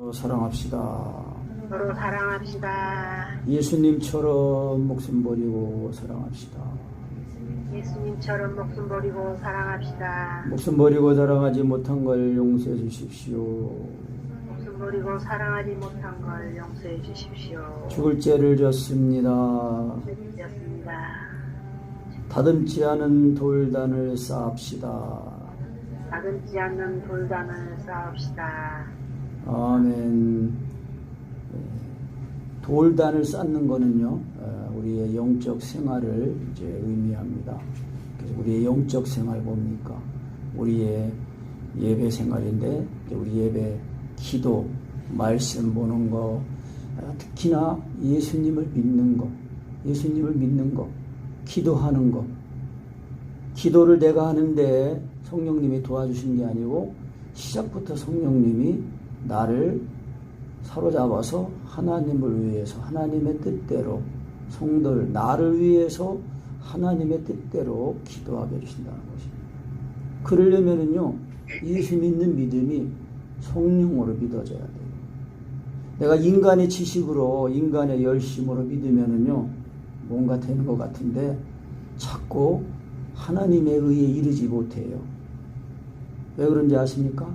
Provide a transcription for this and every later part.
사랑합시다. 서로 사랑합시다. 예수님처럼 목숨 버리고 사랑합시다. 예수님처럼 목숨 버리고 사랑합시다. 목숨 버리고 사랑하지 못한 걸 용서해 주십시오. 목숨 버리고 사랑하지 못한 걸 용서해 주십시오. 죽을 죄를 졌습니다. 주님이었습니다. 다듬지 않은 돌단을 쌓읍시다. 다듬지 않는 돌단을 쌓읍시다. 아멘. 돌단을 쌓는 거는요, 우리의 영적 생활을 이제 의미합니다. 그래서 우리의 영적 생활 뭡니까? 우리의 예배 생활인데, 우리 예배, 기도, 말씀 보는 거, 특히나 예수님을 믿는 거, 기도하는 거. 기도를 내가 하는데 성령님이 도와주신 게 아니고, 시작부터 성령님이 나를 사로잡아서 하나님을 위해서 하나님의 뜻대로 성도를 나를 위해서 하나님의 뜻대로 기도하게 해주신다는 것입니다. 그러려면은요, 예수 믿는 믿음이 성령으로 믿어져야 돼요. 내가 인간의 지식으로 인간의 열심으로 믿으면은요, 뭔가 되는 것 같은데 자꾸 하나님의 의에 이르지 못해요. 왜 그런지 아십니까?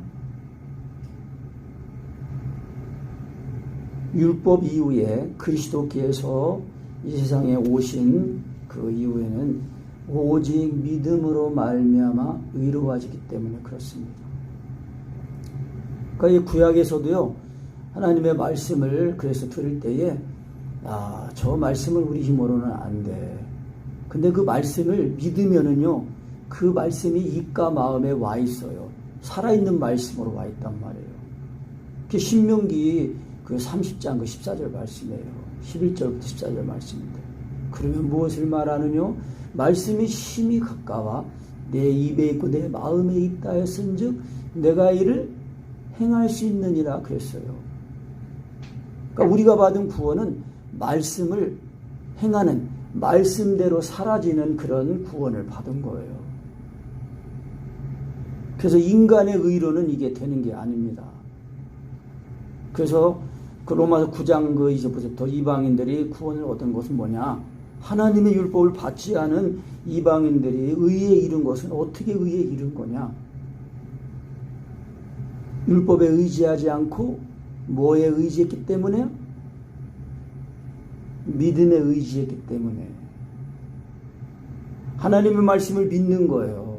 율법 이후에 그리스도께서 이 세상에 오신 그 이후에는 오직 믿음으로 말미암아 의로워지기 때문에 그렇습니다. 그러니까 이 구약에서도요, 하나님의 말씀을 그래서 들을 때에 저 말씀을 우리 힘으로는 안 돼. 근데 그 말씀을 믿으면은요, 그 말씀이 입과 마음에 와 있어요. 살아있는 말씀으로 와 있단 말이에요. 그 신명기 그 30장 그 14절 말씀이에요. 11절부터 14절 말씀인데. 그러면 무엇을 말하느냐? 말씀이 심히 가까워 내 입에 있고 내 마음에 있다 했은즉 내가 이를 행할 수 있느니라 그랬어요. 그러니까 우리가 받은 구원은 말씀을 행하는, 말씀대로 사라지는 그런 구원을 받은 거예요. 그래서 인간의 의로는 이게 되는 게 아닙니다. 그래서 그 로마서 9장 그 20절부터 이방인들이 구원을 얻은 것은 뭐냐? 하나님의 율법을 받지 않은 이방인들이 의에 이른 것은 어떻게 의에 이른 거냐? 율법에 의지하지 않고 뭐에 의지했기 때문에? 믿음에 의지했기 때문에. 하나님의 말씀을 믿는 거예요.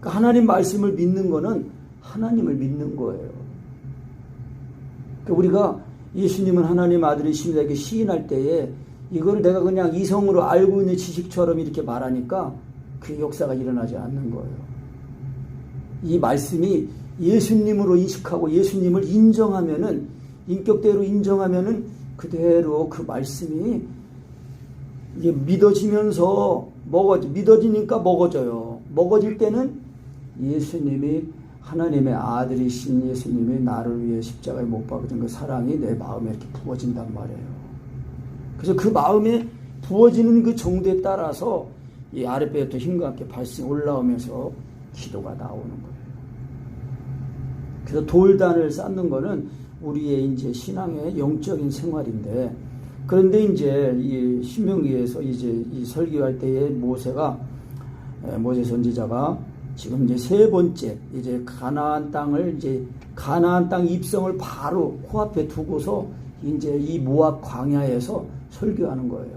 그러니까 하나님 말씀을 믿는 거는 하나님을 믿는 거예요. 우리가 예수님은 하나님 아들이십니다 이렇게 시인할 때에 이걸 내가 그냥 이성으로 알고 있는 지식처럼 이렇게 말하니까 그 역사가 일어나지 않는 거예요. 이 말씀이 예수님으로 인식하고 예수님을 인정하면은, 인격대로 인정하면은 그대로 그 말씀이 이게 믿어지면서 믿어지니까 먹어져요. 먹어질 때는 예수님이 하나님의 아들이신 예수님이 나를 위해 십자가에 못 박으신 그 사랑이 내 마음에 이렇게 부어진단 말이에요. 그래서 그 마음에 부어지는 그 정도에 따라서 이 아랫배부터 힘과 함께 발성 올라오면서 기도가 나오는 거예요. 그래서 돌단을 쌓는 거는 우리의 이제 신앙의 영적인 생활인데, 그런데 이제 이 신명기에서 이제 이 설교할 때에 모세 선지자가 지금 이제 세 번째 이제 가나안 땅 입성을 바로 코앞에 두고서 이제 이 모압 광야에서 설교하는 거예요.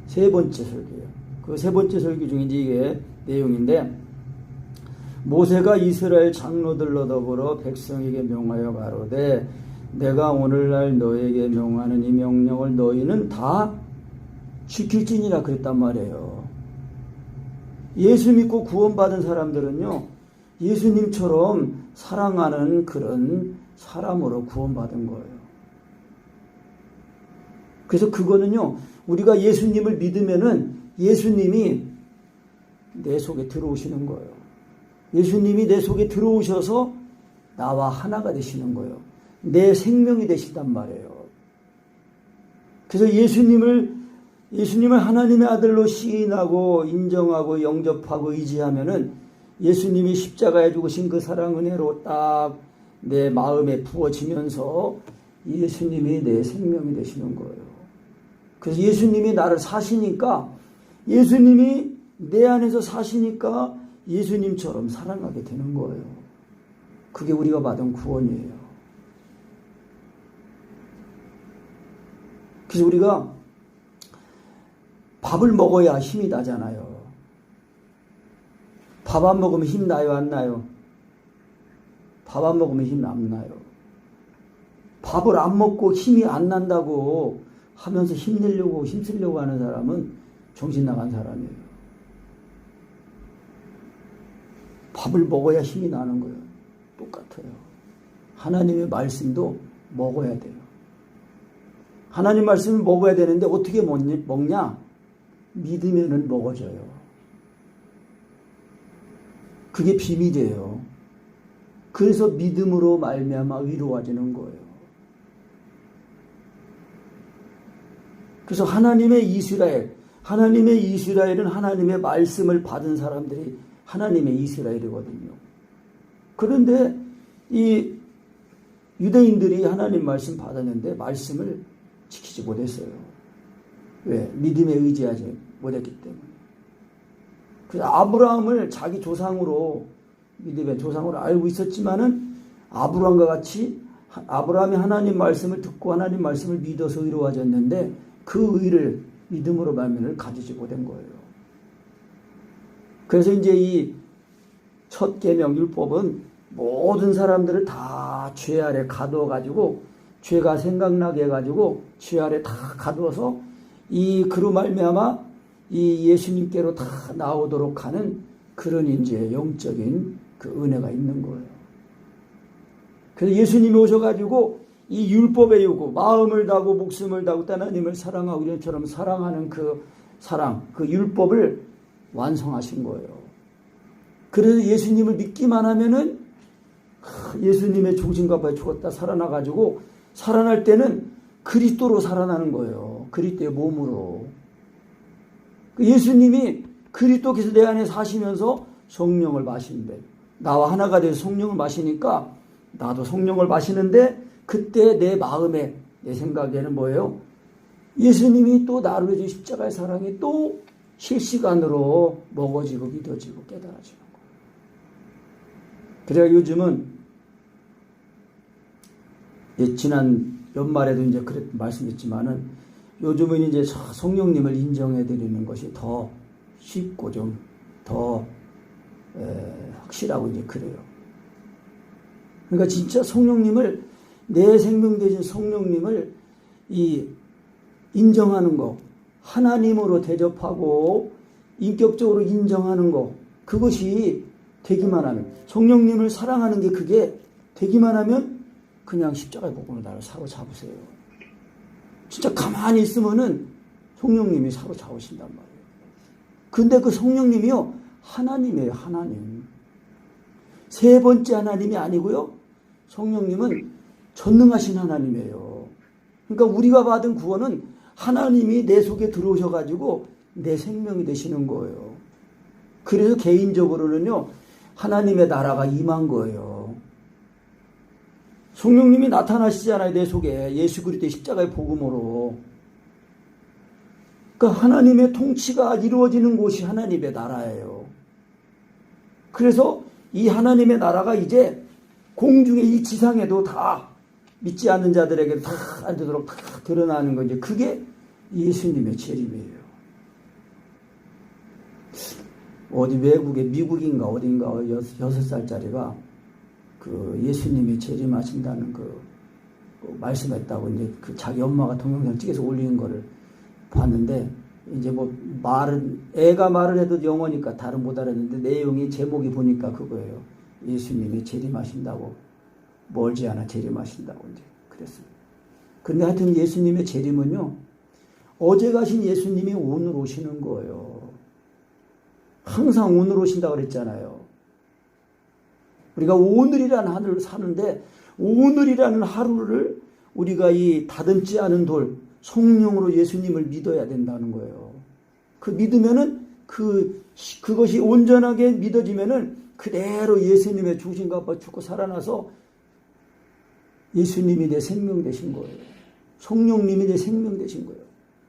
세 번째 설교예요. 그 세 번째 설교 중에 이게 내용인데, 모세가 이스라엘 장로들로 더불어 백성에게 명하여 가로되 내가 오늘날 너에게 명하는 이 명령을 너희는 다 지킬지니라 그랬단 말이에요. 예수 믿고 구원받은 사람들은요, 예수님처럼 사랑하는 그런 사람으로 구원받은 거예요. 그래서 그거는요, 우리가 예수님을 믿으면은 예수님이 내 속에 들어오시는 거예요. 예수님이 내 속에 들어오셔서 나와 하나가 되시는 거예요. 내 생명이 되시단 말이에요. 그래서 예수님을 하나님의 아들로 시인하고 인정하고 영접하고 의지하면은 예수님이 십자가에 죽으신 그 사랑 은혜로 딱 내 마음에 부어지면서 예수님이 내 생명이 되시는 거예요. 그래서 예수님이 나를 사시니까, 예수님이 내 안에서 사시니까 예수님처럼 살아가게 되는 거예요. 그게 우리가 받은 구원이에요. 그래서 우리가 밥을 먹어야 힘이 나잖아요. 밥 안 먹으면 힘 나요, 안 나요? 밥 안 먹으면 힘 안 나요. 밥을 안 먹고 힘이 안 난다고 하면서 힘내려고 힘쓰려고 하는 사람은 정신 나간 사람이에요. 밥을 먹어야 힘이 나는 거예요. 똑같아요. 하나님의 말씀도 먹어야 돼요. 하나님 말씀을 먹어야 되는데 어떻게 먹냐? 믿으면은 먹어져요. 그게 비밀이에요. 그래서 믿음으로 말미암아 의로워지는 거예요. 그래서 하나님의 이스라엘은 하나님의 말씀을 받은 사람들이 하나님의 이스라엘이거든요. 그런데 이 유대인들이 하나님 말씀 받았는데 말씀을 지키지 못했어요. 왜? 믿음에 의지하지 못했기 때문에. 그래서 아브라함을 자기 조상으로, 믿음의 조상으로 알고 있었지만은 아브라함과 같이 아브라함이 하나님 말씀을 듣고 하나님 말씀을 믿어서 의로워졌는데 그 의를 믿음으로 말미를 가지지 못한 거예요. 그래서 이제 이 첫 계명 율법은 모든 사람들을 다 죄 아래 가두어 가지고 죄가 생각나게 해가지고 죄 아래 다 가두어서 그로 말미암아 이 예수님께로 다 나오도록 하는 그런 이제 영적인 그 은혜가 있는 거예요. 그래서 예수님이 오셔가지고 이 율법의 요구, 마음을 다하고 목숨을 다하고 하나님을 사랑하고 이런처럼 사랑하는 그 사랑, 그 율법을 완성하신 거예요. 그래서 예수님을 믿기만 하면은 예수님의 중심과 바에 죽었다 살아나가지고 살아날 때는 그리스도로 살아나는 거예요. 그리스도의 몸으로. 예수님이 그리스도께서 내 안에 사시면서 성령을 마시는데 나와 하나가 돼서 성령을 마시니까 나도 성령을 마시는데 그때 내 마음에 내 생각에는 뭐예요? 예수님이 또 나를 위해 십자가의 사랑이 또 실시간으로 먹어지고 믿어지고 깨달아지는 거예요. 그래야 요즘은 지난 연말에도 이제 그랬 말씀했지만은 요즘은 이제 성령님을 인정해 드리는 것이 더 쉽고 좀 더 확실하고 이제 그래요. 그러니까 진짜 성령님을 내 생명 되신 성령님을 인정하는 거, 하나님으로 대접하고 인격적으로 인정하는 거, 그것이 되기만 하면, 성령님을 사랑하는 게 그게 되기만 하면 그냥 십자가의 복음을 나를 사로잡으세요. 진짜 가만히 있으면은 성령님이 사로잡으신단 말이에요. 근데 그 성령님이요, 하나님이에요, 하나님. 세 번째 하나님이 아니고요, 성령님은 전능하신 하나님이에요. 그러니까 우리가 받은 구원은 하나님이 내 속에 들어오셔가지고 내 생명이 되시는 거예요. 그래서 개인적으로는요, 하나님의 나라가 임한 거예요. 성령님이 나타나시잖아요, 내 속에. 예수 그리스도의 십자가의 복음으로. 그러니까 하나님의 통치가 이루어지는 곳이 하나님의 나라예요. 그래서 이 하나님의 나라가 이제 공중에 이 지상에도 다 믿지 않는 자들에게 다 알도록 다 드러나는 거죠. 그게 예수님의 재림이에요. 어디 외국에 미국인가 어딘가 6살짜리가 그 예수님이 재림하신다는 그 말씀했다고 이제 그 자기 엄마가 동영상 찍어서 올리는 거를 봤는데 이제 뭐 애가 말을 해도 영어니까 다른 못 알았는데 내용이 제목이 보니까 그거예요. 예수님이 재림하신다고 멀지 않아 재림하신다고 이제 그랬어요. 근데 하여튼 예수님의 재림은요, 어제 가신 예수님이 오늘 오시는 거예요. 항상 오늘 오신다고 그랬잖아요. 우리가 오늘이라는 하루를 사는데 오늘이라는 하루를 우리가 이 다듬지 않은 돌 성령으로 예수님을 믿어야 된다는 거예요. 그 믿으면은 그것이 온전하게 믿어지면은 그대로 예수님의 중심과 죽고 살아나서 예수님이 내 생명 되신 거예요. 성령님이 내 생명 되신 거예요.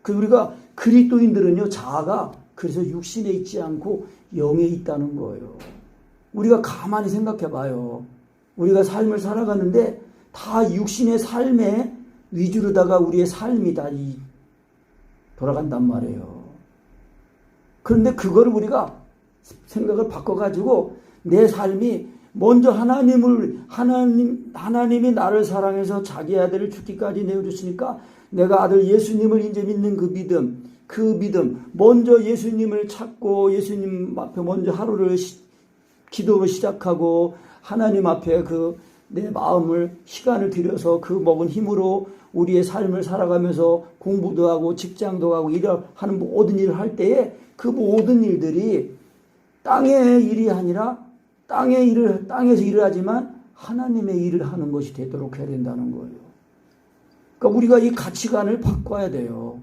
그 우리가 그리스도인들은요, 자아가 그래서 육신에 있지 않고 영에 있다는 거예요. 우리가 가만히 생각해 봐요. 우리가 삶을 살아가는데 다 육신의 삶에 위주로다가 우리의 삶이 다 돌아간단 말이에요. 그런데 그거를 우리가 생각을 바꿔가지고 내 삶이 먼저 하나님이 나를 사랑해서 자기 아들을 죽기까지 내어줬으니까 내가 아들 예수님을 이제 믿는 그 믿음, 먼저 예수님을 찾고 예수님 앞에 먼저 하루를 기도로 시작하고 하나님 앞에 내 마음을 시간을 들여서 그 먹은 힘으로 우리의 삶을 살아가면서 공부도 하고 직장도 하고 하는 모든 일을 할 때에 그 모든 일들이 땅의 일이 아니라 땅에서 일을 하지만 하나님의 일을 하는 것이 되도록 해야 된다는 거예요. 그러니까 우리가 이 가치관을 바꿔야 돼요.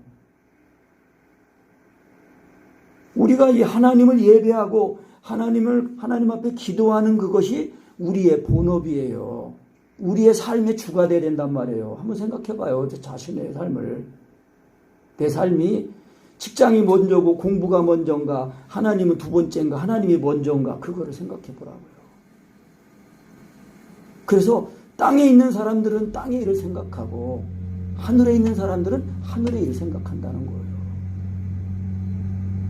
우리가 이 하나님을 예배하고 하나님 앞에 기도하는 그것이 우리의 본업이에요. 우리의 삶의 주가 되어야 된단 말이에요. 한번 생각해 봐요. 제 자신의 삶을. 내 삶이 직장이 먼저고 공부가 먼저인가, 하나님은 두 번째인가, 하나님이 먼저인가, 그거를 생각해 보라고요. 그래서 땅에 있는 사람들은 땅의 일을 생각하고 하늘에 있는 사람들은 하늘의 일을 생각한다는 거예요.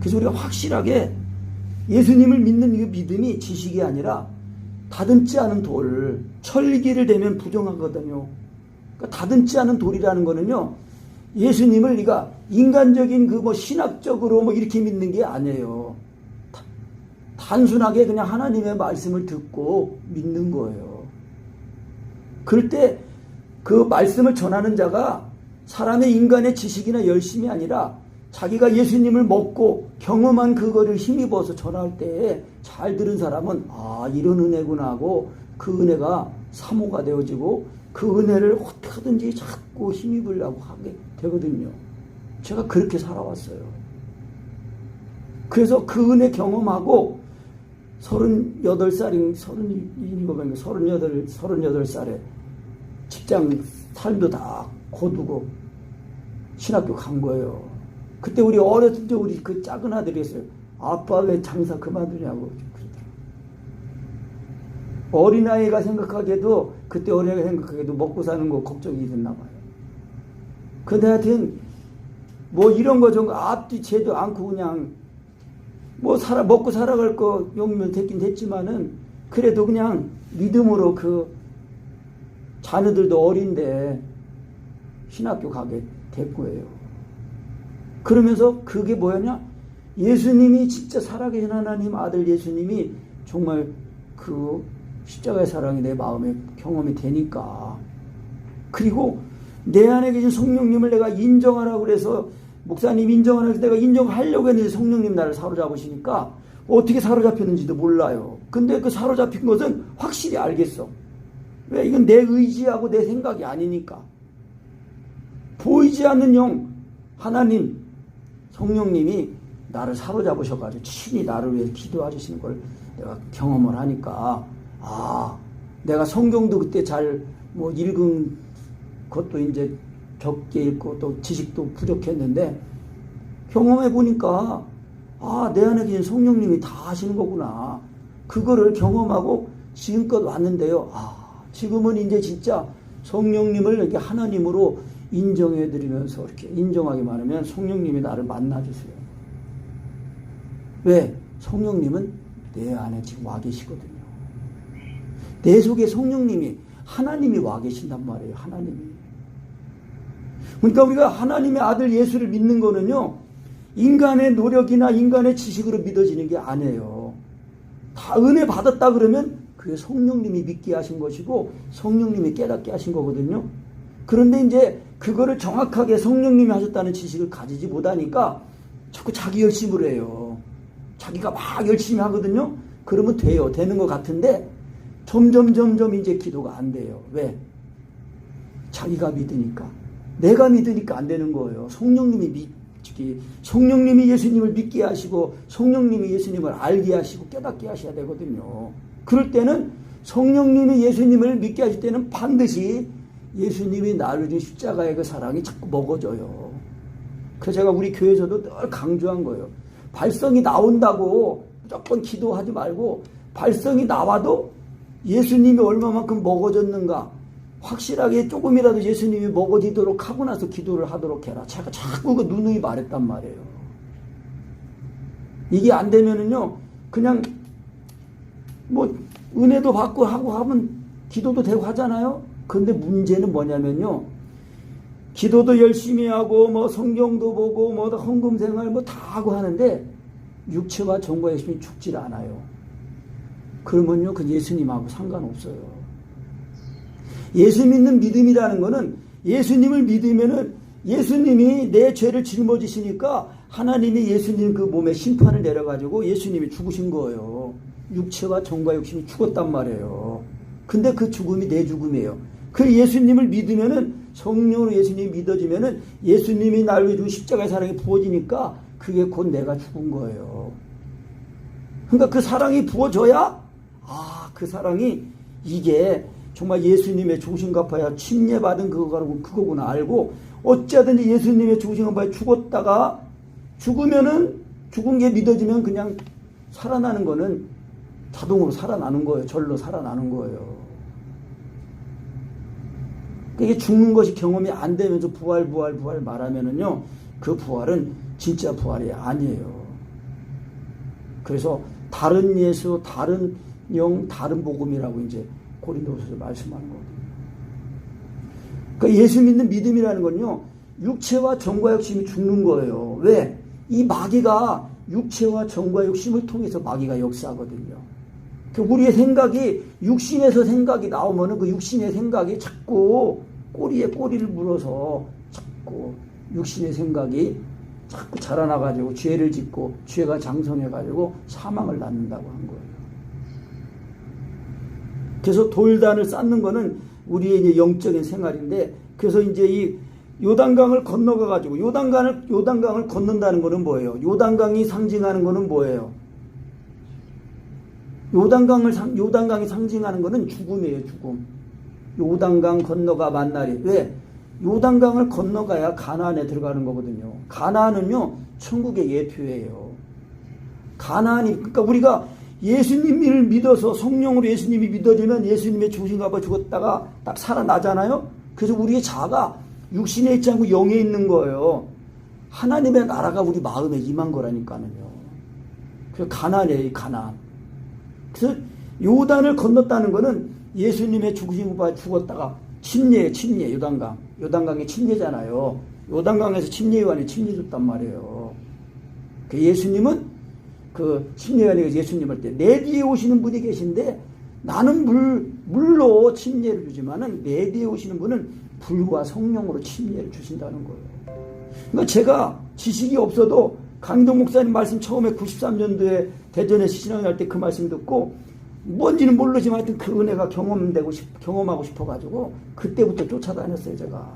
그래서 우리가 확실하게 예수님을 믿는 이 믿음이 지식이 아니라 다듬지 않은 돌, 철기를 대면 부정하거든요. 그러니까 다듬지 않은 돌이라는 거는요, 예수님을 네가 인간적인 신학적으로 이렇게 믿는 게 아니에요. 단순하게 그냥 하나님의 말씀을 듣고 믿는 거예요. 그럴 때 그 말씀을 전하는 자가 사람의 인간의 지식이나 열심이 아니라 자기가 예수님을 먹고 경험한 그거를 힘입어서 전할 때 잘 들은 사람은 이런 은혜구나 하고 그 은혜가 사모가 되어지고 그 은혜를 어떻게든지 자꾸 힘입으려고 하게 되거든요. 제가 그렇게 살아왔어요. 그래서 그 은혜 경험하고 38살에 직장 삶도 다 거두고 신학교 간 거예요. 그때 우리 어렸을 때 우리 그 작은 아들이 했어요. 아빠 왜 장사 그만두냐고 그러더라고요. 어린아이가 생각하기에도 그때 어린아이가 생각하기에도 먹고 사는 거 걱정이 됐나 봐요. 근데 하여튼 이런 거 좀 앞뒤 채도 않고 그냥 먹고 살아갈 거 용면 됐긴 됐지만은 그래도 그냥 믿음으로 자녀들도 어린데 신학교 가게 될 거예요. 그러면서 그게 뭐였냐? 예수님이 진짜 살아계신 하나님 아들 예수님이 정말 그 십자가의 사랑이 내 마음에 경험이 되니까, 그리고 내 안에 계신 성령님을 내가 인정하라고 그래서 목사님 인정하라고 해서 내가 인정하려고 했는데 성령님 나를 사로잡으시니까 어떻게 사로잡혔는지도 몰라요. 근데 그 사로잡힌 것은 확실히 알겠어. 왜? 이건 내 의지하고 내 생각이 아니니까. 보이지 않는 영 하나님 성령님이 나를 사로잡으셔가지고 친히 나를 위해 기도해 주시는 걸 내가 경험을 하니까, 내가 성경도 그때 잘 읽은 것도 이제 적게 읽고 또 지식도 부족했는데 경험해 보니까 내 안에 계신 성령님이 다 하시는 거구나. 그거를 경험하고 지금껏 왔는데요. 지금은 이제 진짜 성령님을 이렇게 하나님으로 인정해드리면서 이렇게 인정하기만 하면 성령님이 나를 만나주세요. 왜? 성령님은 내 안에 지금 와 계시거든요. 내 속에 성령님이, 하나님이 와 계신단 말이에요. 하나님이. 그러니까 우리가 하나님의 아들 예수를 믿는 거는요, 인간의 노력이나 인간의 지식으로 믿어지는 게 아니에요. 다 은혜 받았다 그러면 그게 성령님이 믿게 하신 것이고 성령님이 깨닫게 하신 거거든요. 그런데 이제 그거를 정확하게 성령님이 하셨다는 지식을 가지지 못하니까 자꾸 자기 열심을 해요. 자기가 막 열심히 하거든요. 그러면 돼요. 되는 것 같은데 점점 이제 기도가 안 돼요. 왜? 자기가 믿으니까. 내가 믿으니까 안 되는 거예요. 성령님이 예수님을 믿게 하시고 성령님이 예수님을 알게 하시고 깨닫게 하셔야 되거든요. 그럴 때는 성령님이 예수님을 믿게 하실 때는 반드시 예수님이 나를 위해 십자가의 그 사랑이 자꾸 먹어져요. 그래서 제가 우리 교회에서도 늘 강조한 거예요. 발성이 나온다고 무조건 기도하지 말고 발성이 나와도 예수님이 얼마만큼 먹어졌는가 확실하게 조금이라도 예수님이 먹어지도록 하고 나서 기도를 하도록 해라. 제가 자꾸 그 누누이 말했단 말이에요. 이게 안 되면은요 그냥 뭐 은혜도 받고 하고 하면 기도도 되고 하잖아요. 근데 문제는 뭐냐면요, 기도도 열심히 하고 뭐 성경도 보고 뭐 헌금 생활 뭐 다 하고 하는데 육체와 정과 욕심이 죽질 않아요. 그러면요 그 예수님하고 상관없어요. 예수 믿는 믿음이라는 거는 예수님을 믿으면은 예수님이 내 죄를 짊어지시니까 하나님이 예수님 그 몸에 심판을 내려가지고 예수님이 죽으신 거예요. 육체와 정과 욕심이 죽었단 말이에요. 근데 그 죽음이 내 죽음이에요. 그 예수님을 믿으면은 성령으로 예수님이 믿어지면은 예수님이 나를 위해 십자가의 사랑이 부어지니까 그게 곧 내가 죽은 거예요. 그러니까 그 사랑이 부어져야 그 사랑이 이게 정말 예수님의 죽으신 갚아야 침례받은 그거구나 알고 어찌하든지 예수님의 죽으신 갚아야 죽었다가 죽으면은 죽은 게 믿어지면 그냥 살아나는 거는 자동으로 살아나는 거예요. 절로 살아나는 거예요. 이게 죽는 것이 경험이 안 되면서 부활 말하면은요, 그 부활은 진짜 부활이 아니에요. 그래서 다른 예수, 다른 영, 다른 복음이라고 이제 고린도서에서 말씀하는 거거든요. 그러니까 예수 믿는 믿음이라는 건요, 육체와 정과 욕심이 죽는 거예요. 왜? 이 마귀가 육체와 정과 욕심을 통해서 마귀가 역사하거든요. 우리의 생각이 육신에서 생각이 나오면은 그 육신의 생각이 자꾸 꼬리에 꼬리를 물어서 자꾸 육신의 생각이 자꾸 자라나가지고 죄를 짓고 죄가 장성해가지고 사망을 낳는다고 한 거예요. 그래서 돌단을 쌓는 거는 우리의 이제 영적인 생활인데, 그래서 이제 이 요단강을 건너가가지고 요단강을 건넌다는 거는 뭐예요? 요단강이 상징하는 거는 뭐예요? 요단강이 상징하는 거는 죽음이에요, 죽음. 요단강 건너가 만나리. 왜? 요단강을 건너가야 가나안에 들어가는 거거든요. 가나안은요, 천국의 예표예요. 그러니까 우리가 예수님을 믿어서 성령으로 예수님이 믿어지면 예수님의 죽으신가 봐 죽었다가 딱 살아나잖아요. 그래서 우리의 자아가 육신에 있지 않고 영에 있는 거예요. 하나님의 나라가 우리 마음에 임한 거라니까요. 그래서 가나안이에요, 가나안. 그래서 요단을 건넜다는 거는 예수님의 죽으신 바 죽었다가 침례, 요단강. 요단강이 침례잖아요. 요단강에서 침례요한이 침례 줬단 말이에요. 그 예수님은 그 침례요한이 예수님 할 때 내 뒤에 오시는 분이 계신데 나는 물로 침례를 주지만은 내 뒤에 오시는 분은 불과 성령으로 침례를 주신다는 거예요. 그러니까 제가 지식이 없어도 강동 목사님 말씀 처음에 93년도에 대전에 신앙할 때 그 말씀 듣고 뭔지는 모르지만 하여튼 그 은혜가 경험하고 싶어가지고 그때부터 쫓아다녔어요. 제가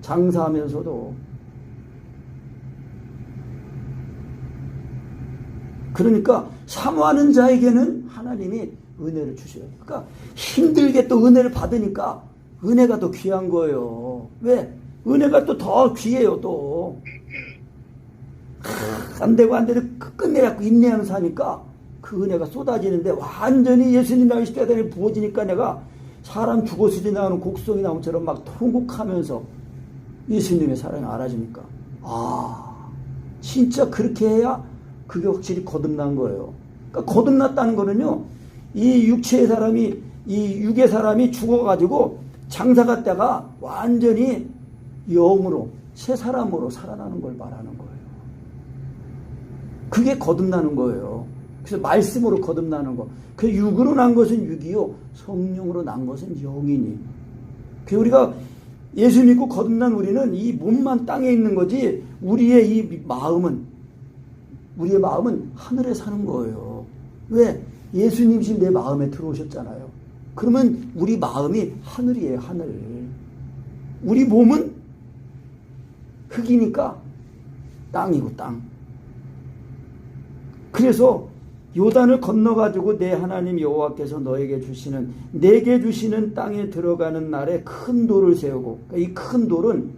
장사하면서도. 그러니까 사모하는 자에게는 하나님이 은혜를 주셔요. 그러니까 힘들게 또 은혜를 받으니까 은혜가 더 귀한 거예요. 왜? 은혜가 또 더 귀해요. 또 안 되고 끝내갖고 인내하면서 하니까 그 은혜가 쏟아지는데 완전히 예수님 나의 십자가에 부어지니까 내가 사람 죽었을 때 나오는 곡성이 나온처럼 막 통곡하면서 예수님의 사랑을 알아주니까 진짜 그렇게 해야 그게 확실히 거듭난 거예요. 그러니까 거듭났다는 거는요, 이 육의 사람이 죽어가지고 장사 갔다가 완전히 영으로 새 사람으로 살아나는 걸 말하는 거예요. 그게 거듭나는 거예요. 그래서 말씀으로 거듭나는 거. 그 육으로 난 것은 육이요, 성령으로 난 것은 영이니. 그 우리가 예수 믿고 거듭난 우리는 이 몸만 땅에 있는 거지 우리의 마음은 하늘에 사는 거예요. 왜? 예수님이 내 마음에 들어오셨잖아요. 그러면 우리 마음이 하늘이에요, 하늘. 우리 몸은 흙이니까 땅이고 땅. 그래서 요단을 건너가지고 내 하나님 여호와께서 너에게 주시는, 내게 주시는 땅에 들어가는 날에 큰 돌을 세우고, 이 큰 돌은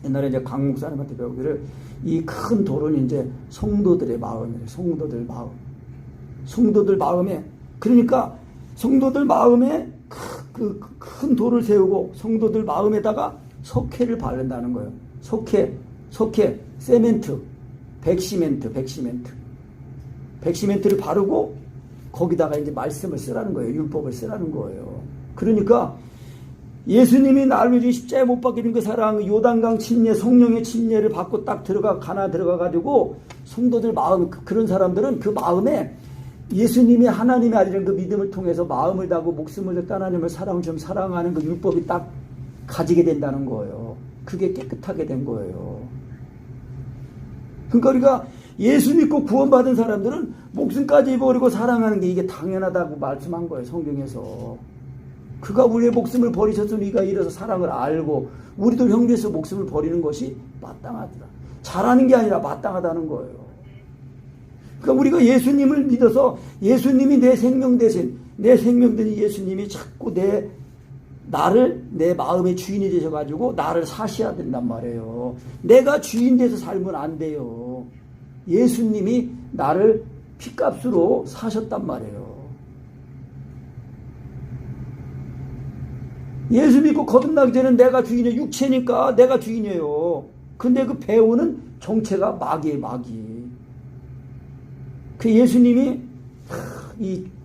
옛날에 이제 강 목사님한테 배우기를, 이 큰 돌은 이제 성도들의 마음이에요. 성도들 마음. 성도들 마음에, 그러니까 성도들 마음에 그 큰 돌을 세우고 성도들 마음에다가 석회를 바른다는 거예요. 석회, 세멘트, 백시멘트를 바르고 거기다가 이제 말씀을 쓰라는 거예요. 율법을 쓰라는 거예요. 그러니까 예수님이 나를 위해 십자가에 못 박히는 그 사랑, 요단강 침례, 성령의 침례를 받고 딱 가나 들어가가지고 성도들 마음, 그런 사람들은 그 마음에 예수님이 하나님의 아들이라는 그 믿음을 통해서 마음을 다하고 목숨을 다해 하나님을 좀 사랑하는 그 율법이 딱 가지게 된다는 거예요. 그게 깨끗하게 된 거예요. 그러니까 우리가 예수 믿고 구원받은 사람들은 목숨까지 버리고 사랑하는 게 이게 당연하다고 말씀한 거예요. 성경에서. 그가 우리의 목숨을 버리셨으니 우리가 이래서 사랑을 알고 우리도 형제에서 목숨을 버리는 것이 마땅하더라. 잘하는 게 아니라 마땅하다는 거예요. 그러니까 우리가 예수님을 믿어서 예수님이 내 생명 대신, 내 생명 대신 예수님이 자꾸 나를 내 마음의 주인이 되셔가지고 나를 사셔야 된단 말이에요. 내가 주인 돼서 살면 안 돼요. 예수님이 나를 핏값으로 사셨단 말이에요. 예수 믿고 거듭나기 전에 내가 주인이에요. 육체니까 내가 주인이에요. 근데 그 배우는 정체가 마귀예요. 마귀. 그 예수님이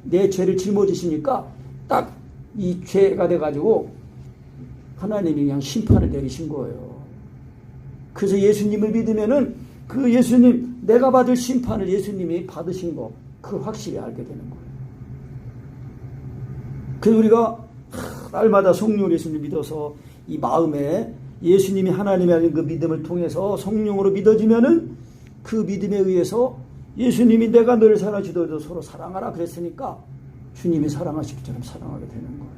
내 죄를 짊어지시니까 딱 이 죄가 돼가지고 하나님이 그냥 심판을 내리신 거예요. 그래서 예수님을 믿으면은 그 예수님, 내가 받을 심판을 예수님이 받으신 거, 그 확실히 알게 되는 거예요. 그래서 우리가 날마다 성령 예수님을 믿어서 이 마음에 예수님이 하나님의 아닌 그 믿음을 통해서 성령으로 믿어지면은 그 믿음에 의해서 예수님이 내가 너를 사랑하시더라도 서로 사랑하라 그랬으니까 주님이 사랑하시기처럼 사랑하게 되는 거예요.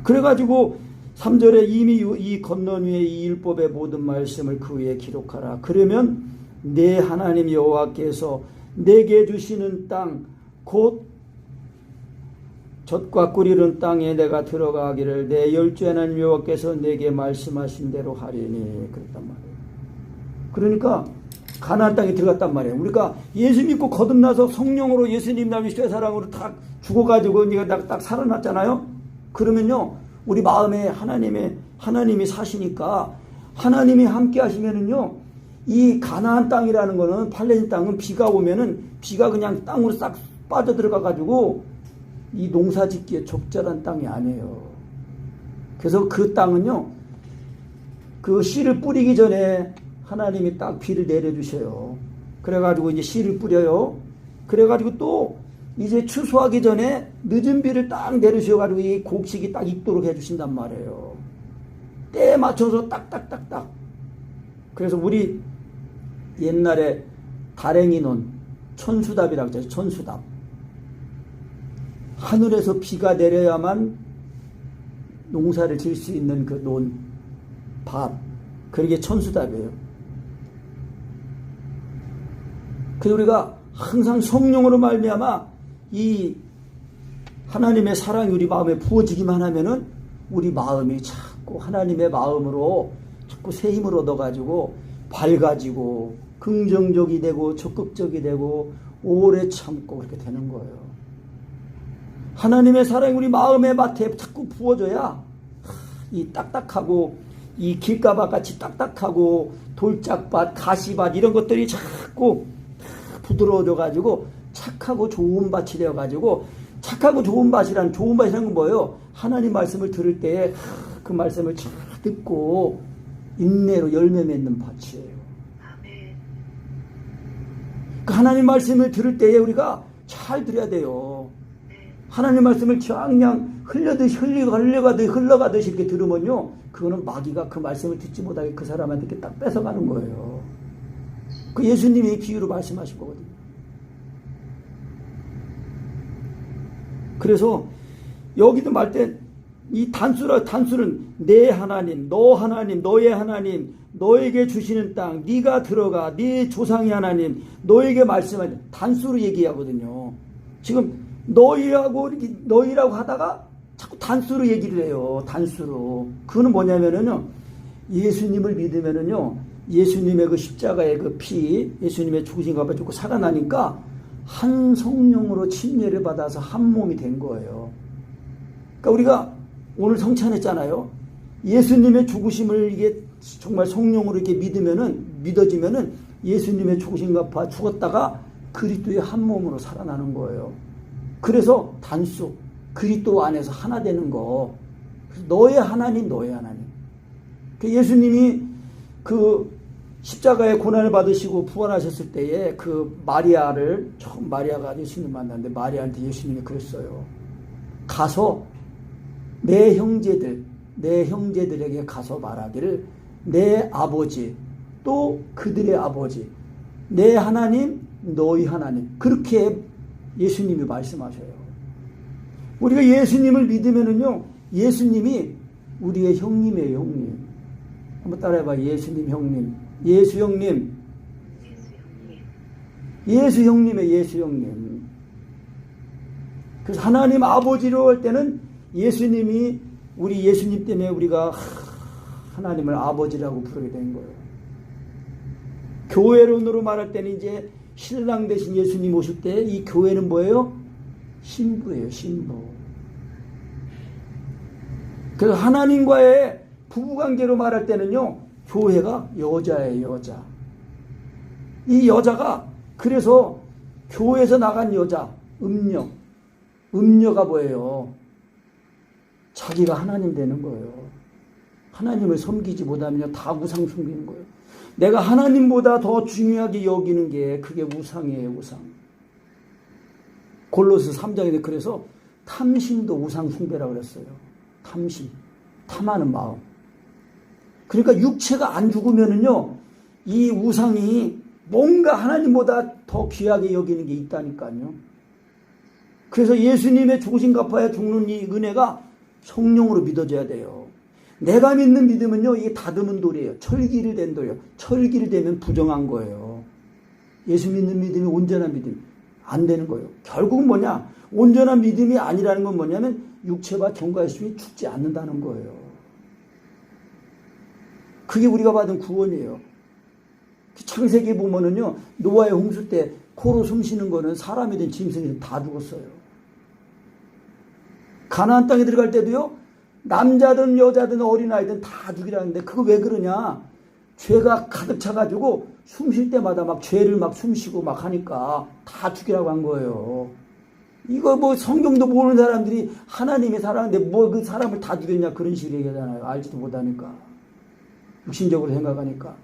그래가지고 3절에 이미 이 건넌 위에 이 율법의 모든 말씀을 그 위에 기록하라. 그러면 내 하나님 여호와께서 내게 주시는 땅 곧 젖과 꿀 이른 땅에 내가 들어가기를 내 열주 하나님 여호와께서 내게 말씀하신 대로 하리니 그랬단 말이에요. 그러니까 가나안 땅에 들어갔단 말이에요. 우리가 예수 믿고 거듭나서 성령으로 예수님 나의 쇠사랑으로 딱 죽어가지고 네가 딱 살아났잖아요. 그러면요 우리 마음에 하나님이 사시니까 하나님이 함께 하시면은요 이 가나안 땅이라는 거는 팔레스타인 땅은 비가 오면은 비가 그냥 땅으로 싹 빠져 들어가 가지고 이 농사 짓기에 적절한 땅이 아니에요. 그래서 그 땅은요 그 씨를 뿌리기 전에 하나님이 딱 비를 내려주셔요. 그래가지고 이제 씨를 뿌려요. 그래가지고 또 이제 추수하기 전에 늦은 비를 딱 내려주셔가지고 이 곡식이 딱 익도록 해주신단 말이에요. 때에 맞춰서 딱딱딱딱. 그래서 우리 옛날에 다랭이 논 천수답이라고 했죠. 천수답. 하늘에서 비가 내려야만 농사를 지을 수 있는 그 논, 밭. 그게 천수답이에요. 그래서 우리가 항상 성령으로 말미암아 이 하나님의 사랑이 우리 마음에 부어지기만 하면은 우리 마음이 자꾸 하나님의 마음으로 자꾸 새 힘을 얻어가지고 밝아지고 긍정적이 되고 적극적이 되고 오래 참고 그렇게 되는 거예요. 하나님의 사랑이 우리 마음의 밭에 자꾸 부어져야 이 딱딱하고 이 길가밭 같이 딱딱하고 돌짝밭, 가시밭 이런 것들이 자꾸 부드러워져 가지고 착하고 좋은 밭이 되어 가지고 착하고 좋은 밭이란 건 뭐예요? 하나님 말씀을 들을 때에 그 말씀을 잘 듣고 인내로 열매 맺는 밭이에요. 그 하나님 말씀을 들을 때에 우리가 잘 들어야 돼요. 하나님 말씀을 그냥 흘러가듯이 이렇게 들으면요, 그거는 마귀가 그 말씀을 듣지 못하게 그 사람한테 이렇게 딱 뺏어가는 거예요. 그 예수님이 비유로 말씀하신 거거든요. 그래서 여기도 말 때 이 단수는 내 하나님, 너 하나님, 너의 하나님, 너에게 주시는 땅, 네가 들어가, 네 조상의 하나님, 너에게 말씀하는 단수로 얘기하거든요. 지금 너희라고 이렇게 너희라고 하다가 자꾸 단수로 얘기를 해요. 단수로. 그거는 뭐냐면은요. 예수님을 믿으면은요. 예수님의 그 십자가의 그 피, 예수님의 죽으신 것 받고 살아나니까 한 성령으로 침례를 받아서 한 몸이 된 거예요. 그러니까 우리가 오늘 성찬했잖아요. 예수님의 죽으심을 이게 정말 성령으로 이렇게 믿어지면은 예수님의 죽으신 것 받아 죽었다가 그리스도의 한 몸으로 살아나는 거예요. 그래서 단수, 그리스도 안에서 하나 되는 거. 너의 하나님, 너의 하나님. 예수님이 그 십자가의 고난을 받으시고 부활하셨을 때에 그 마리아를, 처음 마리아가 예수님 만났는데 마리아한테 예수님이 그랬어요. 가서 내 형제들에게 가서 말하기를 내 아버지, 또 그들의 아버지, 내 하나님, 너희 하나님. 그렇게 예수님이 말씀하셔요. 우리가 예수님을 믿으면은요, 예수님이 우리의 형님이에요, 형님. 한번 따라해봐. 예수님 형님. 예수 형님. 예수 형님의 예수 형님. 그래서 하나님 아버지로 할 때는 예수님이 우리 예수님 때문에 우리가 하나님을 아버지라고 부르게 된 거예요. 교회론으로 말할 때는 이제 신랑 대신 예수님 오실 때 이 교회는 뭐예요? 신부예요, 신부. 그래서 하나님과의 부부관계로 말할 때는요, 교회가 여자예요, 여자. 이 여자가, 그래서 교회에서 나간 여자, 음녀가 뭐예요? 자기가 하나님 되는 거예요. 하나님을 섬기지 못하면 다 우상 섬기는 거예요. 내가 하나님보다 더 중요하게 여기는 게 그게 우상이에요, 우상. 골로새 3장에 그래서 탐심도 우상 숭배라고 그랬어요. 탐심, 탐하는 마음. 그러니까 육체가 안 죽으면은요, 이 우상이 뭔가 하나님보다 더 귀하게 여기는 게 있다니까요. 그래서 예수님의 죽으신 갚아야 죽는 이 은혜가 성령으로 믿어져야 돼요. 내가 믿는 믿음은요, 이게 다듬은 돌이에요. 철기를 된 돌이에요. 철기를 되면 부정한 거예요. 예수 믿는 믿음이 온전한 믿음. 안 되는 거예요. 결국은 뭐냐? 온전한 믿음이 아니라는 건 뭐냐면 육체와 정과의 수이 죽지 않는다는 거예요. 그게 우리가 받은 구원이에요. 창세기에 보면은요, 노아의 홍수 때 코로 숨 쉬는 거는 사람이든 짐승이든 다 죽었어요. 가나안 땅에 들어갈 때도요, 남자든 여자든 어린아이든 다 죽이라는데 그거 왜 그러냐? 죄가 가득 차가지고 숨 쉴 때마다 막 죄를 막 숨쉬고 막 하니까 다 죽이라고 한 거예요. 이거 뭐 성경도 모르는 사람들이 하나님의 사랑인데 뭐 그 사람을 다 죽였냐 그런 식으로 얘기하잖아요. 알지도 못하니까. 육신적으로 생각하니까.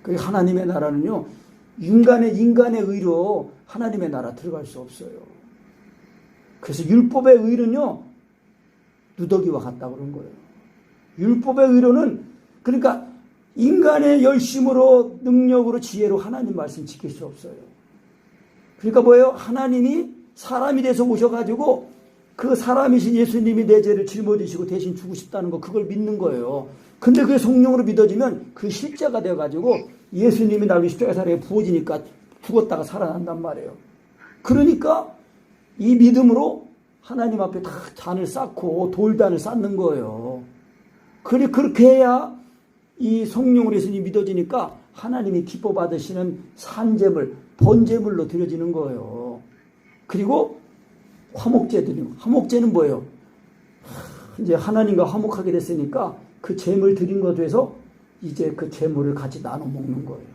그 하나님의 나라는요, 인간의 의로 하나님의 나라 들어갈 수 없어요. 그래서 율법의 의는요, 누더기와 같다고 그런 거예요. 율법의 의로는, 그러니까 인간의 열심으로, 능력으로, 지혜로 하나님 말씀 지킬 수 없어요. 그러니까 뭐예요? 하나님이 사람이 돼서 오셔가지고 그 사람이신 예수님이 내 죄를 짊어지시고 대신 죽으셨다는 거, 그걸 믿는 거예요. 근데 그게 성령으로 믿어지면 그 실제가 되어가지고 예수님이 나를 십자가 사랑에 부어지니까 죽었다가 살아난단 말이에요. 그러니까 이 믿음으로 하나님 앞에 다 단을 쌓고 돌단을 쌓는 거예요. 그렇게 해야 이 성령으로 예수님이 믿어지니까 하나님이 기뻐 받으시는 산제물, 번제물로 드려지는 거예요. 그리고 화목제는 뭐예요? 이제 하나님과 화목하게 됐으니까 그 제물 드린 것에 대해서 이제 그 제물을 같이 나눠 먹는 거예요.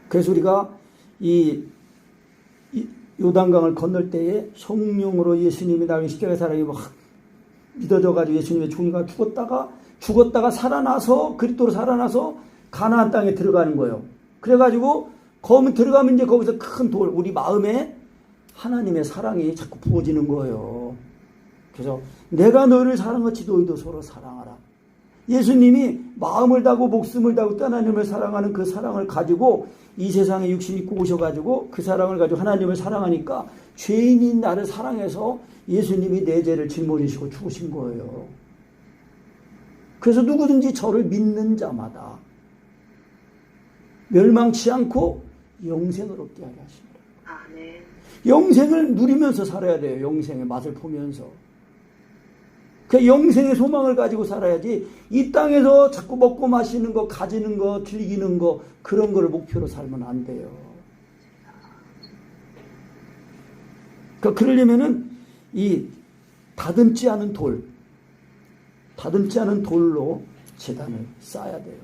그래서 우리가 이 요단강을 건널 때에 성령으로 예수님이 나를 십자가의 사랑이 막 믿어져가지고 예수님의 종이가 죽었다가 살아나서 그리스도로 살아나서 가나안 땅에 들어가는 거예요. 그래가지고 거기 들어가면 이제 거기서 큰 돌, 우리 마음에 하나님의 사랑이 자꾸 부어지는 거예요. 그래서 내가 너희를 사랑같이 너희도 서로 사랑하라. 예수님이 마음을 다하고 목숨을 다하고 하나님을 사랑하는 그 사랑을 가지고 이 세상에 육신 입고 오셔가지고 그 사랑을 가지고 하나님을 사랑하니까 죄인인 나를 사랑해서 예수님이 내 죄를 짊어지시고 죽으신 거예요. 그래서 누구든지 저를 믿는 자마다 멸망치 않고 영생을 얻게 하게 하십니다. 아멘. 영생을 누리면서 살아야 돼요. 영생의 맛을 보면서. 그 영생의 소망을 가지고 살아야지 이 땅에서 자꾸 먹고 마시는 거, 가지는 거, 즐기는 거 그런 거를 목표로 살면 안 돼요. 그러려면은 이 다듬지 않은 돌로 제단을 쌓아야 돼요.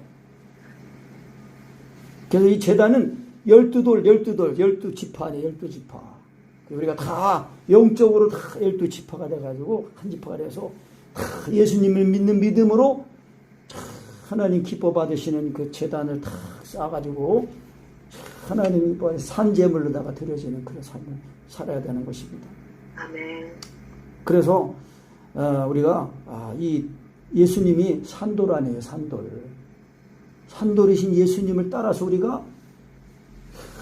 그래서 이 제단은 12지파 아니에요. 12지파. 우리가 다 영적으로 다 12지파가 돼가지고 한 지파가 돼서 다 예수님을 믿는 믿음으로 하나님 기뻐 받으시는 그 제단을 다 쌓아가지고 하나님이 산제물로다가 드려지는 그런 삶을 살아야 되는 것입니다. 아멘. 그래서 우리가 이 예수님이 산돌 아니에요. 산돌이신 예수님을 따라서 우리가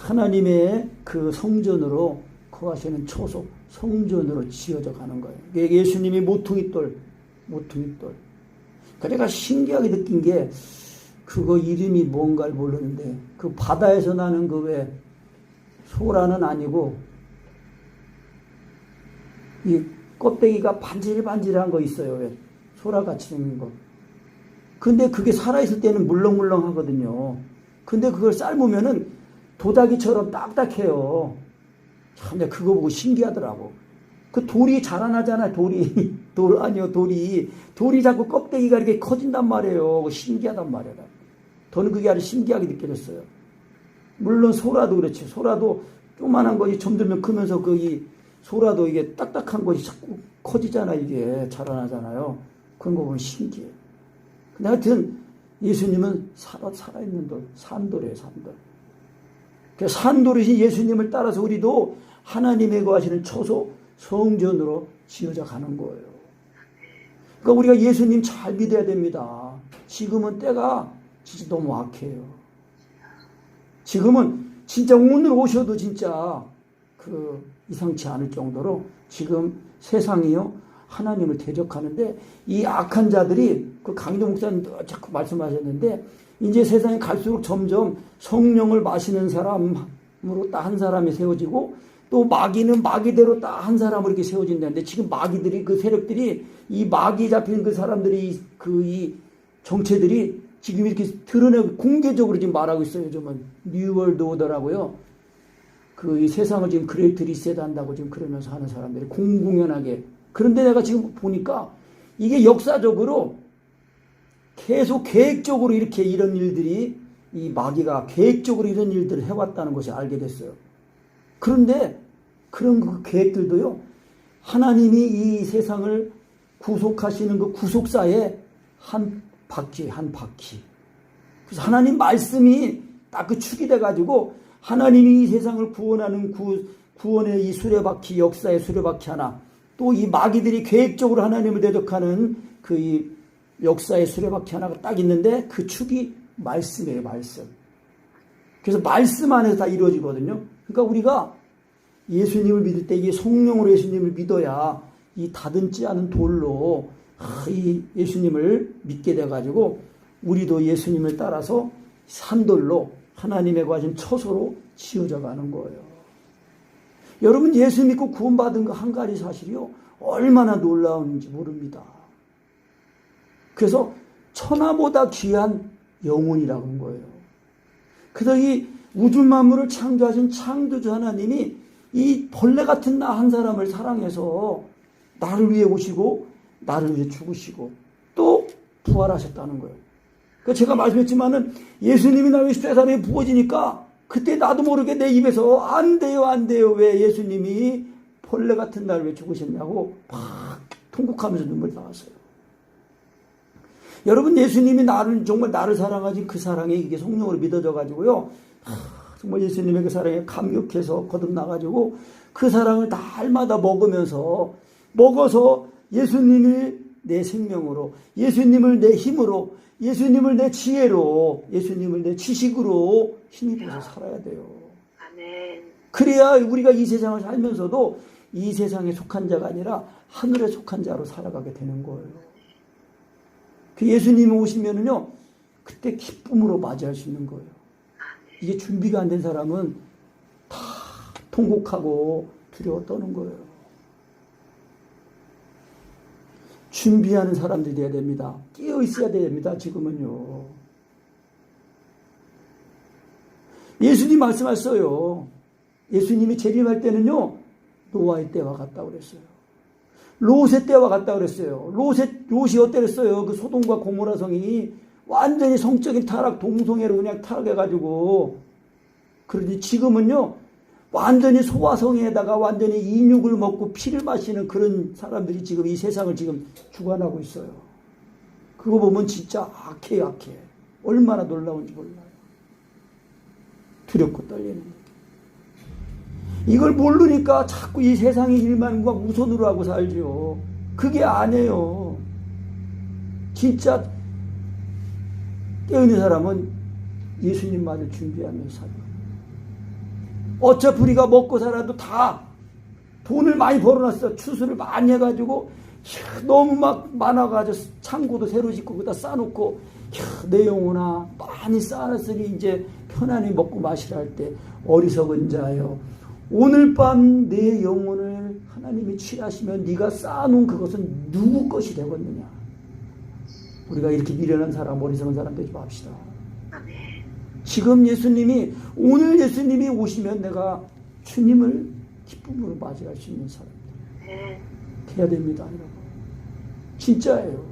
하나님의 그 성전으로 거하시는 초소 성전으로 지어져 가는 거예요. 예수님이 모퉁이돌. 내가 신기하게 느낀 게 그거 이름이 뭔가를 모르는데 그 바다에서 나는 그 왜 소라는 아니고 이 껍데기가 반질반질한 거 있어요. 왜 소라같이 생긴 거. 근데 그게 살아있을 때는 물렁물렁 하거든요. 근데 그걸 삶으면은 도자기처럼 딱딱해요. 참, 내가 그거 보고 신기하더라고. 그 돌이 자라나잖아, 돌이. 돌이 자꾸 껍데기가 이렇게 커진단 말이에요. 신기하단 말이에요. 저는 그게 아주 신기하게 느껴졌어요. 물론 소라도 그렇지. 소라도 조그만한 것이 점점 크면서 이 소라도 이게 딱딱한 것이 자꾸 커지잖아, 이게. 자라나잖아요. 그런 거 보면 신기해. 근데 하여튼 예수님은 살아있는 돌, 산돌이에요, 산돌. 그래서 산돌이신 예수님을 따라서 우리도 하나님의 거하시는 초소 성전으로 지어져 가는 거예요. 그러니까 우리가 예수님 잘 믿어야 됩니다. 지금은 때가 진짜 너무 악해요. 지금은 진짜 오늘 오셔도 진짜 이상치 않을 정도로 지금 세상이요 하나님을 대적하는데 이 악한 자들이 강희도 목사님도 자꾸 말씀하셨는데 이제 세상이 갈수록 점점 성령을 마시는 사람으로 딱 한 사람이 세워지고 또 마귀는 마귀대로 딱 한 사람으로 이렇게 세워진다는데 지금 마귀들이 그 세력들이 이 마귀 잡힌 그 사람들이 이 정체들이 지금 이렇게 드러내고 공개적으로 지금 말하고 있어요. 요즘은 뉴월드 오더라고요. 이 세상을 지금 그레이트 리셋 한다고 지금 그러면서 하는 사람들이 공공연하게. 그런데 내가 지금 보니까 이게 역사적으로 계속 계획적으로 이렇게 이런 일들이 이 마귀가 계획적으로 이런 일들을 해왔다는 것이 알게 됐어요. 그런데 그런 그 계획들도요 하나님이 이 세상을 구속하시는 그 구속사의 한 바퀴. 그래서 하나님 말씀이 딱 그 축이 돼가지고 하나님이 이 세상을 구원하는 구원의 이 수레바퀴 역사의 수레바퀴 하나 또 이 마귀들이 계획적으로 하나님을 대적하는 이 역사의 수레바퀴 하나가 딱 있는데 그 축이 말씀이에요. 말씀. 그래서 말씀 안에서 다 이루어지거든요. 그러니까 우리가 예수님을 믿을 때 이게 성령으로 예수님을 믿어야 이 다듬지 않은 돌로 이 예수님을 믿게 돼가지고 우리도 예수님을 따라서 산돌로 하나님의 거하신 처소로 지어져 가는 거예요. 여러분 예수 믿고 구원받은 그 한 가지 사실이요 얼마나 놀라운지 모릅니다. 그래서 천하보다 귀한 영혼이라고 하는 거예요. 그래서 이 우주 만물을 창조하신 창조주 하나님이 이 벌레 같은 나 한 사람을 사랑해서 나를 위해 오시고 나를 위해 죽으시고 또 부활하셨다는 거예요. 그러니까 제가 말씀했지만은 예수님이 나의 쇠살에 부어지니까 그때 나도 모르게 내 입에서 안 돼요 왜 예수님이 벌레 같은 나를 왜 죽으셨냐고 막 통곡하면서 눈물이 나왔어요. 여러분 예수님이 정말 나를 사랑하신 그 사랑이 이게 성령으로 믿어져 가지고요 정말 예수님의 그 사랑에 감격해서 거듭나가지고 그 사랑을 날마다 먹어서 예수님이 내 생명으로, 예수님을 내 힘으로, 예수님을 내 지혜로, 예수님을 내 지식으로 힘입어서 살아야 돼요. 아멘. 그래야 우리가 이 세상을 살면서도 이 세상에 속한 자가 아니라 하늘에 속한 자로 살아가게 되는 거예요. 그 예수님이 오시면은요, 그때 기쁨으로 맞이할 수 있는 거예요. 이게 준비가 안 된 사람은 다 통곡하고 두려워 떠는 거예요. 준비하는 사람들이 돼야 됩니다. 깨어 있어야 됩니다. 지금은요. 예수님 말씀하셨어요. 예수님이 재림할 때는요, 노아의 때와 같다고 그랬어요. 롯의 때와 같다고 그랬어요. 롯이 어때 그랬어요? 그 소돔과 고모라 성이 완전히 성적인 타락, 동성애로 그냥 타락해가지고, 그러니 지금은요, 완전히 소화성에다가 완전히 인육을 먹고 피를 마시는 그런 사람들이 지금 이 세상을 지금 주관하고 있어요. 그거 보면 진짜 악해요, 악해. 얼마나 놀라운지 몰라요. 두렵고 떨리는 거예요. 이걸 모르니까 자꾸 이 세상의 일만 막 우선으로 하고 살죠. 그게 아니에요. 진짜 깨어있는 사람은 예수님 말을 준비하면서 살아요. 어차피 우리가 먹고 살아도 다 돈을 많이 벌어놨어. 추수를 많이 해가지고 너무 막 많아가지고 창고도 새로 짓고 그다 쌓아놓고 내 영혼아 많이 쌓아놨으니 이제 편안히 먹고 마시라 할 때 어리석은 자여 오늘 밤 내 영혼을 하나님이 취하시면 네가 쌓아놓은 그것은 누구 것이 되겠느냐. 우리가 이렇게 미련한 사람, 어리석은 사람 되지 맙시다. 지금 예수님이, 오늘 예수님이 오시면 내가 주님을 기쁨으로 맞이할 수 있는 사람들 돼야 됩니다, 여러분. 진짜예요.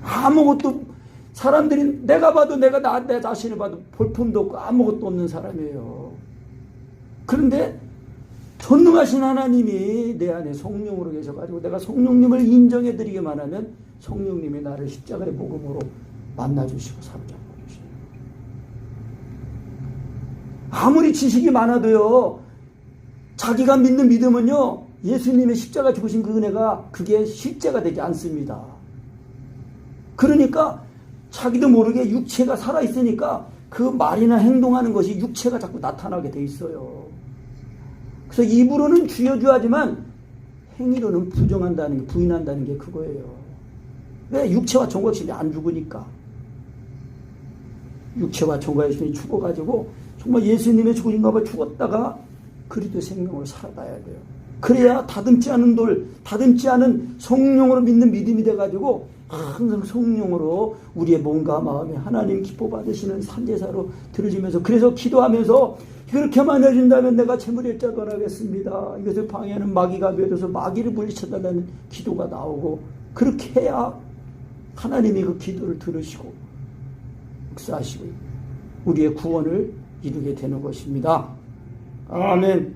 아무것도, 사람들이 내가 봐도 내 자신을 봐도 볼품도 없고 아무것도 없는 사람이에요. 그런데 전능하신 하나님이 내 안에 성령으로 계셔가지고 내가 성령님을 인정해드리기만 하면 성령님이 나를 십자가의 복음으로 만나주시고 사로잡고 주시고, 아무리 지식이 많아도요, 자기가 믿는 믿음은요, 예수님의 십자가 죽으신 그 은혜가 그게 실제가 되지 않습니다. 그러니까 자기도 모르게 육체가 살아있으니까 그 말이나 행동하는 것이 육체가 자꾸 나타나게 돼 있어요. 그래서 입으로는 주여주 하지만 행위로는 부정한다는 게, 부인한다는 게 그거예요. 왜? 육체와 종각심이 안 죽으니까. 육체와 종각심이 죽어가지고 정말 예수님의 죽으신 것을 죽었다가 그리스도의 생명으로 살아가야 돼요. 그래야 다듬지 않은 돌, 다듬지 않은 성령으로 믿는 믿음이 돼가지고 항상 성령으로 우리의 몸과 마음에 하나님 기뻐 받으시는 산제사로 들어지면서, 그래서 기도하면서 그렇게만 해준다면 내가 재물일자 떠나겠습니다. 이것을 방해하는 마귀가 맺어서 마귀를 물리쳐달라는 기도가 나오고, 그렇게 해야 하나님이 그 기도를 들으시고 역사하시고 우리의 구원을 이루게 되는 것입니다. 아멘.